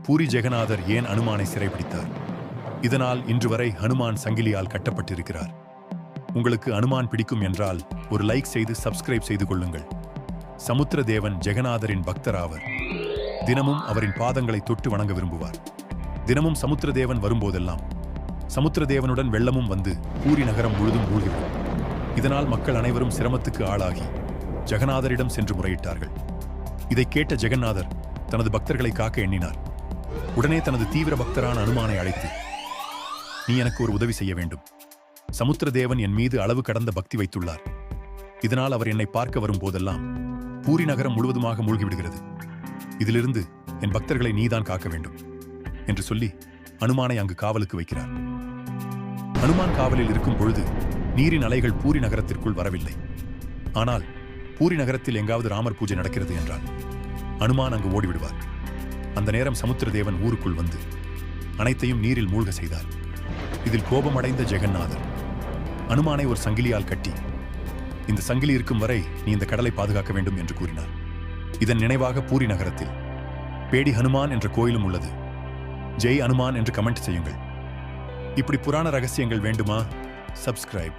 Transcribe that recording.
பூரி ஜெகநாதர் ஏன் அனுமானை சிறைபிடித்தார்? இதனால் இன்று வரை ஹனுமான் சங்கிலியால் கட்டப்பட்டிருக்கிறார். உங்களுக்கு அனுமான் பிடிக்கும் என்றால் ஒரு லைக் செய்து சப்ஸ்கிரைப் செய்து கொள்ளுங்கள். சமுத்திரதேவன் ஜெகநாதரின் பக்தர் ஆவர். தினமும் அவரின் பாதங்களை தொட்டு வணங்க விரும்புவார். தினமும் சமுத்திரதேவன் வரும்போதெல்லாம் சமுத்திரதேவனுடன் வெள்ளமும் வந்து பூரி நகரம் முழுதும் மூழ்கிவிடும். இதனால் மக்கள் அனைவரும் சிரமத்துக்கு ஆளாகி ஜெகநாதரிடம் சென்று முறையிட்டார்கள். இதை கேட்ட ஜெகநாதர் தனது பக்தர்களை காக்க எண்ணினார். உடனே தனது தீவிர பக்தரான அனுமானை அழைத்து, நீ எனக்கு ஒரு உதவி செய்ய வேண்டும். சமுத்திரதேவன் என் மீது அளவு கடந்த பக்தி வைத்துள்ளார். இதனால் அவர் என்னை பார்க்க வரும் போதெல்லாம் பூரி நகரம் முழுவதுமாக மூழ்கிவிடுகிறது. இதிலிருந்து என் பக்தர்களை நீதான் காக்க வேண்டும் என்று சொல்லி அனுமானை அங்கு காவலுக்கு வைக்கிறார். அனுமான் காவலில் இருக்கும் பொழுது நீரின் அலைகள் பூரி நகரத்திற்குள் வரவில்லை. ஆனால் பூரி நகரத்தில் எங்காவது ராமர் பூஜை நடக்கிறது என்றால் அனுமான் அங்கு ஓடிவிடுவார். அந்த நேரம் சமுத்திரதேவன் ஊருக்குள் வந்து அனைத்தையும் நீரில் மூழ்க செய்தார். இதில் கோபமடைந்த ஜெகநாதர் அனுமானை ஒரு சங்கிலியால் கட்டி, இந்த சங்கிலி இருக்கும் வரை நீ இந்த கடலை பாதுகாக்க வேண்டும் என்று கூறினார். இதன் நினைவாக பூரி நகரத்தில் பேடி ஹனுமான் என்ற கோயிலும் உள்ளது. ஜெய் அனுமான் என்று கமெண்ட் செய்யுங்கள். இப்படி புராண ரகசியங்கள் வேண்டுமா? சப்ஸ்கிரைப்.